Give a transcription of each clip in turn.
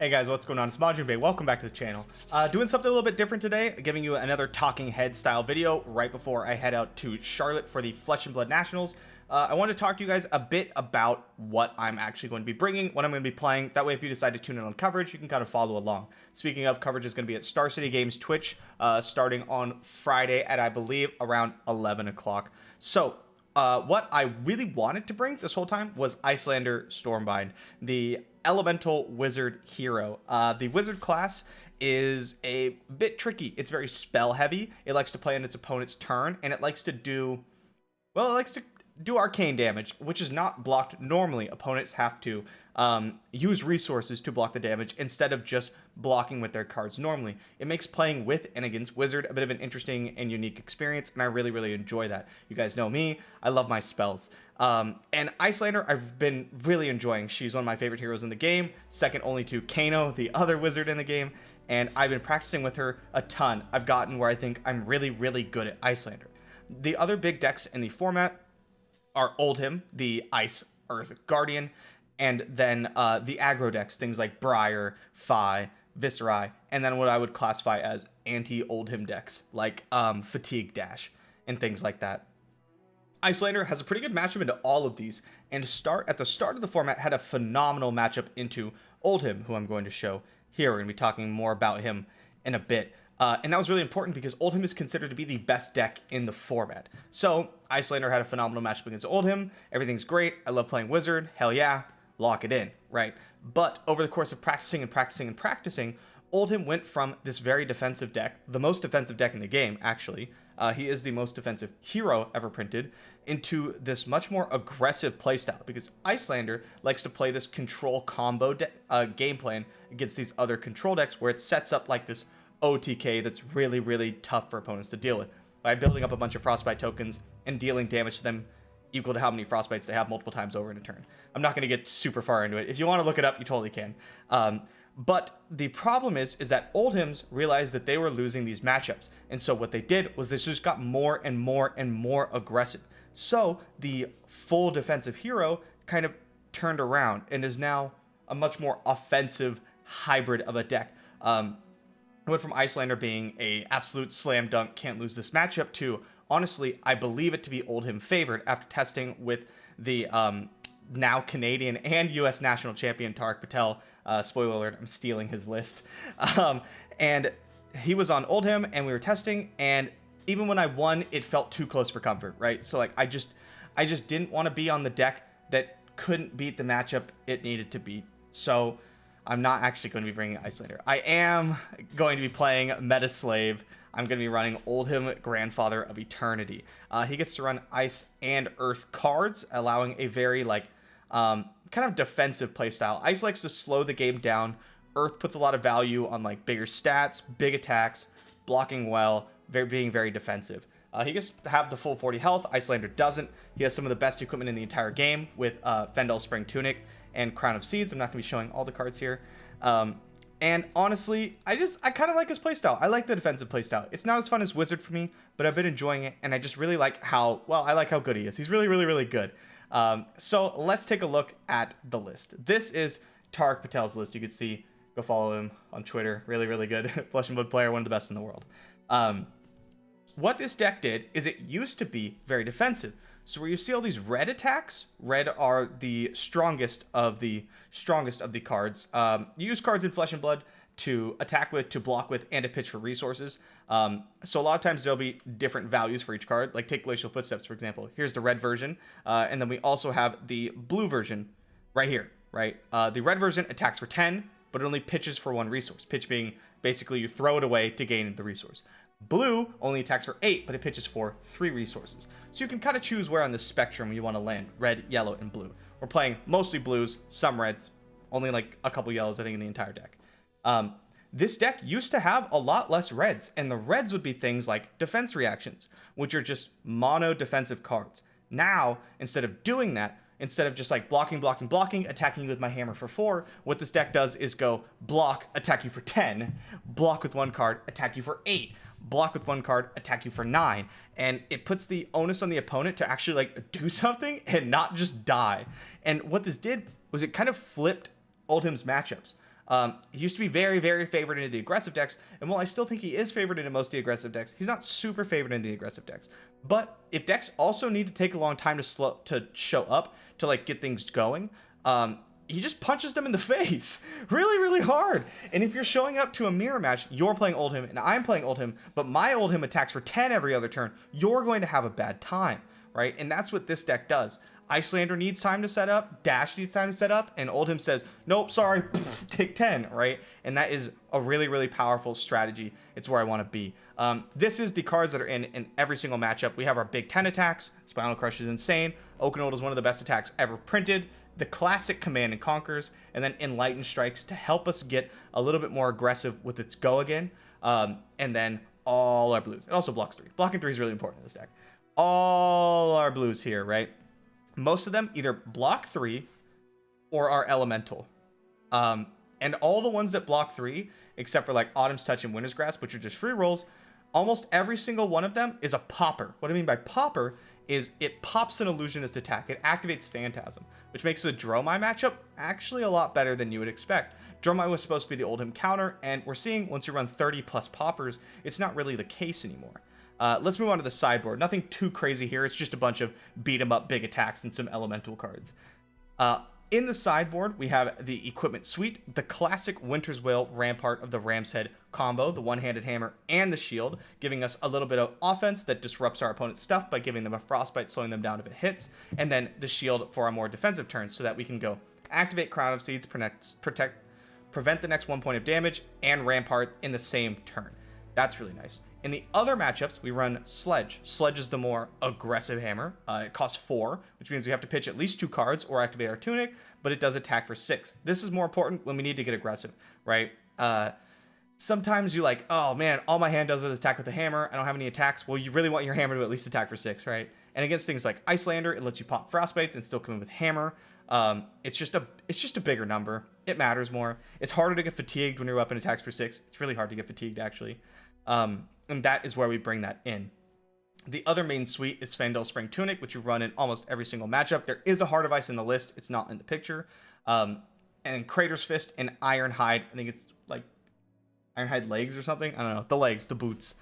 Hey guys, what's going on? It's MajiinBae. Welcome back to the channel. Doing something a little bit different today, giving you another talking head style video right before I head out to Charlotte for the Flesh and Blood Nationals. I wanted to talk to you guys a bit about what I'm actually going to be bringing, what I'm going to be playing. That way, if you decide to tune in on coverage, you can kind of follow along. Speaking of, coverage is going to be at Star City Games Twitch, starting on Friday at, I believe, around 11 o'clock. So, what I really wanted to bring this whole time was Iyslander Stormbind, the elemental wizard hero. The wizard class is a bit tricky. It's very spell heavy. It likes to play on its opponent's turn, and it likes to do, well, it likes to do arcane damage, which is not blocked normally. Opponents have to use resources to block the damage instead of just blocking with their cards normally. It makes playing with and against wizard a bit of an interesting and unique experience, and I really enjoy that. You guys know me, I love my spells. And Iyslander I've been really enjoying. She's one of my favorite heroes in the game, second only to Kano, the other wizard in the game, and I've been practicing with her a ton. I've gotten where I think I'm really good at Iyslander. The other big decks in the format are Oldhim, the Ice Earth Guardian, and then the aggro decks, things like Briar, FaB, Viscerai, and then what I would classify as anti-Oldhim decks, like Fatigue Dash, and things like that. Iyslander has a pretty good matchup into all of these, and at the start of the format had a phenomenal matchup into Oldhim, who I'm going to show here. We're going to be talking more about him in a bit. And that was really important because Oldhim is considered to be the best deck in the format. So, Iyslander had a phenomenal matchup against Oldhim. Everything's great. I love playing Wizard. Hell yeah. Lock it in, right? But over the course of practicing, Oldhim went from this very defensive deck, the most defensive deck in the game, actually. He is the most defensive hero ever printed, into this much more aggressive playstyle because Iyslander likes to play this control combo game plan against these other control decks where it sets up like this OTK that's really tough for opponents to deal with by building up a bunch of Frostbite tokens and dealing damage to them equal to how many Frostbites they have multiple times over in a turn. I'm not going to get super far into it. If you want to look it up, you totally can. But the problem is that Oldhims realized that they were losing these matchups. And so what they did was they just got more and more aggressive. So the full defensive hero kind of turned around and is now a much more offensive hybrid of a deck. It went from Iyslander being a absolute slam dunk, can't lose this matchup, to honestly, I believe it to be Oldhim favored after testing with the now Canadian and U.S. national champion Tarek Patel. Spoiler alert, I'm stealing his list. And he was on Oldhim, and we were testing, and even when I won, it felt too close for comfort, right? So like I just didn't want to be on the deck that couldn't beat the matchup it needed to beat. So I'm not actually going to be bringing Iyslander. I am going to be playing Metaslave. I'm going to be running Oldhim, Grandfather of Eternity. He gets to run Ice and Earth cards, allowing a very kind of defensive playstyle. Ice likes to slow the game down. Earth puts a lot of value on like bigger stats, big attacks, blocking well, being very defensive. He gets to have the full 40 health. Iyslander doesn't. He has some of the best equipment in the entire game with Fendel Spring Tunic and Crown of Seeds. I'm not going to be showing all the cards here. And honestly, I kind of like his playstyle. I like the defensive playstyle. It's not as fun as Wizard for me, but I've been enjoying it, and I just really like how good he is. He's really good. So let's take a look at the list. This is Tarek Patel's list. You can see, go follow him on Twitter. Really good. Flesh and Blood player, one of the best in the world. What this deck did is it used to be very defensive. So where you see all these red attacks, red are the strongest of the cards. You use cards in Flesh and Blood to attack with, to block with, and to pitch for resources. So a lot of times there'll be different values for each card. Like take Glacial Footsteps, for example. Here's the red version. And then we also have the blue version right here, right? The red version attacks for 10, but it only pitches for 1 resource. Pitch being basically you throw it away to gain the resource. Blue only attacks for 8, but it pitches for 3 resources. So you can kind of choose where on the spectrum you want to land, red, yellow, and blue. We're playing mostly blues, some reds, only like a couple yellows, I think, in the entire deck. This deck used to have a lot less reds, and the reds would be things like defense reactions, which are just mono defensive cards. Now, instead of doing that, instead of just like blocking, attacking you with my hammer for 4, what this deck does is go block, attack you for 10, block with 1 card, attack you for 8, block with 1 card, attack you for 9. And it puts the onus on the opponent to actually like do something and not just die. And what this did was it kind of flipped Oldhim's matchups. He used to be very, very favored into the aggressive decks, and while I still think he is favored into most of the aggressive decks, he's not super favored in the aggressive decks. But if decks also need to take a long time to show up to like get things going, he just punches them in the face really, really hard. And if you're showing up to a mirror match, you're playing Oldhim and I'm playing Oldhim, but my Oldhim attacks for 10 every other turn, you're going to have a bad time, right? And that's what this deck does. Icelander needs time to set up, Dash needs time to set up, and Oldhim says, nope, sorry, take 10, right? And that is a really, really powerful strategy. It's where I want to be. This is the cards that are in every single matchup. We have our big 10 attacks. Spinal Crush is insane. Oakenold is one of the best attacks ever printed. The classic Command and Conquers, and then Enlightened Strikes to help us get a little bit more aggressive with its go again. And then all our blues. It also blocks 3. Blocking 3 is really important in this deck. All our blues here, right? Most of them either block 3 or are elemental. And all the ones that block 3, except for like Autumn's Touch and Winter's Grasp, which are just free rolls, almost every single one of them is a popper. What I mean by popper is it pops an illusionist attack. It activates Phantasm, which makes the Dromai matchup actually a lot better than you would expect. Dromai was supposed to be the Oldhim counter, and we're seeing once you run 30 plus poppers, it's not really the case anymore. Let's move on to the sideboard. Nothing too crazy here. It's just a bunch of beat 'em up big attacks and some elemental cards. In the sideboard, we have the equipment suite, the classic Winter's Wail Rampart of the Ram's Head combo, the one-handed hammer and the shield, giving us a little bit of offense that disrupts our opponent's stuff by giving them a frostbite, slowing them down if it hits, and then the shield for our more defensive turns so that we can go activate Crown of Seeds, prevent the next 1 point of damage, and Rampart in the same turn. That's really nice. In the other matchups, we run Sledge. Sledge is the more aggressive hammer. It costs 4, which means we have to pitch at least 2 cards or activate our Tunic, but it does attack for 6. This is more important when we need to get aggressive, right? Sometimes you're like, oh man, all my hand does is attack with the hammer. I don't have any attacks. Well, you really want your hammer to at least attack for 6, right? And against things like Icelander, it lets you pop Frostbites and still come in with hammer. It's just a bigger number. It matters more. It's harder to get fatigued when your weapon attacks for 6. It's really hard to get fatigued, actually. And that is where we bring that in. The other main suite is Fandel Spring Tunic, which you run in almost every single matchup. There is a Heart of Ice in the list. It's not in the picture. And Crater's Fist and Ironhide. I think it's like Ironhide legs or something. I don't know. The legs, the boots.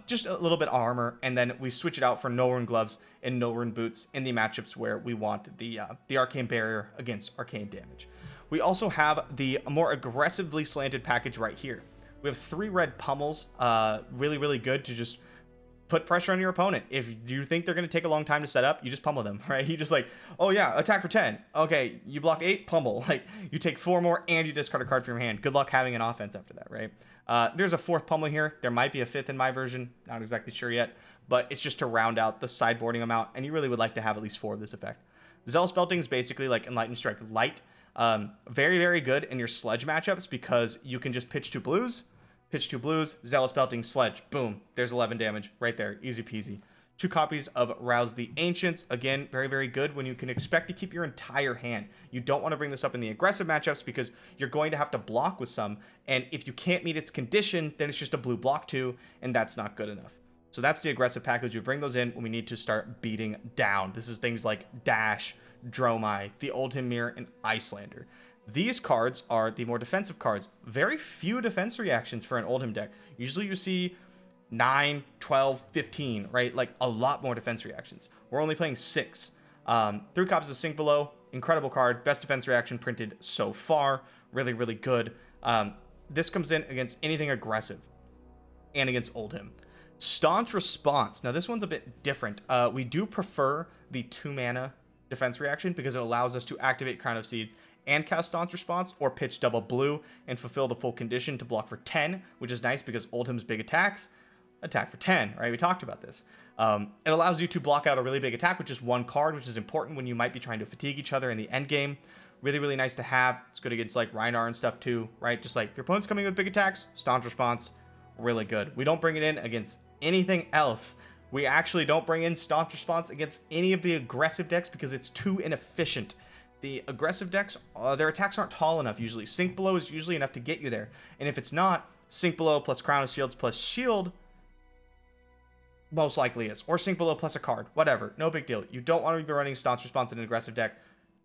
Just a little bit of armor. And then we switch it out for No Rune Gloves and No Rune Boots in the matchups where we want the Arcane Barrier against arcane damage. We also have the more aggressively slanted package right here. We have 3 red pummels, really, really good to just put pressure on your opponent. If you think they're going to take a long time to set up, you just pummel them, right? You just like, oh yeah, attack for 10. Okay, you block 8, pummel. Like, you take 4 more and you discard a card from your hand. Good luck having an offense after that, right? There's a 4th pummel here. There might be a 5th in my version. Not exactly sure yet, but it's just to round out the sideboarding amount, and you really would like to have at least 4 of this effect. Zealous Belting is basically like Enlightened Strike Light. Very, very good in your Sledge matchups because you can just pitch 2 blues, Zealous Belting, Sledge, boom, there's 11 damage right there, easy peasy. 2 copies of Rouse the Ancients, again, very, very good when you can expect to keep your entire hand. You don't want to bring this up in the aggressive matchups because you're going to have to block with some, and if you can't meet its condition, then it's just a blue block 2, and that's not good enough. So that's the aggressive package. We bring those in when we need to start beating down. This is things like Dash, Dromai, the Oldhim Mirror, and Icelander. These cards are the more defensive cards. Very few defense reactions for an Oldhim deck. Usually you see 9, 12, 15, right? Like a lot more defense reactions. We're only playing 6. 3 copies of Sink Below. Incredible card. Best defense reaction printed so far. Really, really good. This comes in against anything aggressive and against Oldhim. Staunch Response. Now this one's a bit different. We do prefer the 2 mana defense reaction because it allows us to activate Crown of Seeds and cast Staunch Response, or pitch double blue and fulfill the full condition to block for 10, which is nice because Oldhim's big attacks attack for 10, right? We talked about this. It allows you to block out a really big attack with just 1 card, which is important when you might be trying to fatigue each other in the end game. Really, really nice to have. It's good against like Rhinar and stuff too, right? Just like if your opponent's coming with big attacks, Staunch Response, really good. We don't bring it in against anything else. We actually don't bring in Staunch Response against any of the aggressive decks because it's too inefficient. The aggressive decks, their attacks aren't tall enough usually. Sink Below is usually enough to get you there. And if it's not, Sink Below plus Crown of Shields plus Shield most likely is. Or Sink Below plus a card. Whatever. No big deal. You don't want to be running Staunch Response in an aggressive deck.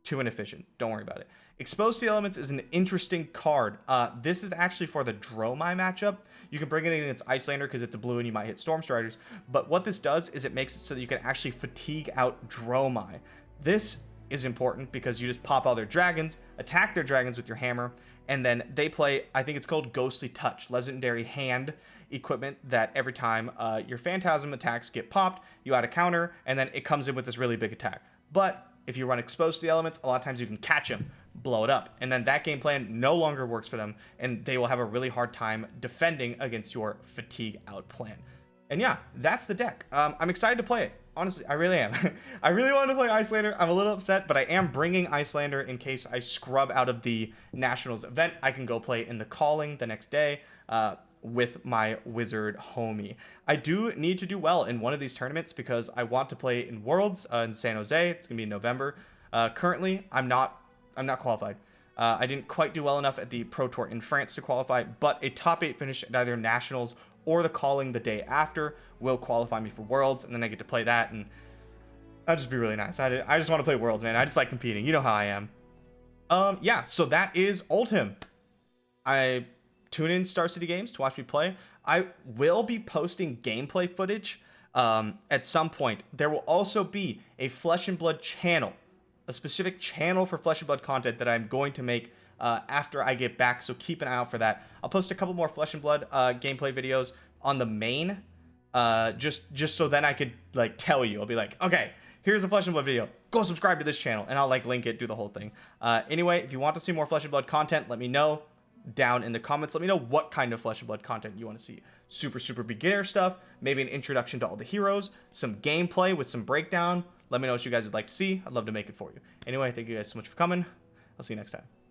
too inefficient. Don't worry about it. Expose the Elements is an interesting card. This is actually for the Dromai matchup. You can bring it in against Icelander because it's a blue and you might hit Storm Striders. But what this does is it makes it so that you can actually fatigue out Dromai. This is important because you just pop all their dragons, attack their dragons with your hammer, and then they play, I think it's called Ghostly Touch, legendary hand equipment that every time your Phantasm attacks get popped, you add a counter, and then it comes in with this really big attack. But if you run Exposed to the Elements, a lot of times you can catch them, blow it up, and then that game plan no longer works for them, and they will have a really hard time defending against your Fatigue Out plan. And yeah, that's the deck. I'm excited to play it. Honestly, I really am. I really wanted to play Icelander. I'm a little upset, but I am bringing Icelander in case I scrub out of the Nationals event. I can go play in the Calling the next day with my Wizard homie. I do need to do well in one of these tournaments because I want to play in Worlds in San Jose. It's going to be in November. Currently, I'm not qualified. I didn't quite do well enough at the Pro Tour in France to qualify, but a top 8 finish at either Nationals or the Calling the day after will qualify me for Worlds, and then I get to play that, and that'd just be really nice. I just want to play Worlds, man. I just like competing. You know how I am. Yeah, so that is Oldhim. I tune in Star City Games to watch me play. I will be posting gameplay footage at some point. There will also be a Flesh and Blood channel, a specific channel for Flesh and Blood content that I'm going to make after I get back, so keep an eye out for that. I'll post a couple more Flesh and Blood gameplay videos on the main, just so then I could like tell you. I'll be like, okay, here's a Flesh and Blood video. Go subscribe to this channel, and I'll like link it, do the whole thing. Anyway, if you want to see more Flesh and Blood content, let me know down in the comments. Let me know what kind of Flesh and Blood content you want to see. Super beginner stuff, maybe an introduction to all the heroes, some gameplay with some breakdown. Let me know what you guys would like to see. I'd love to make it for you. Anyway, thank you guys so much for coming. I'll see you next time.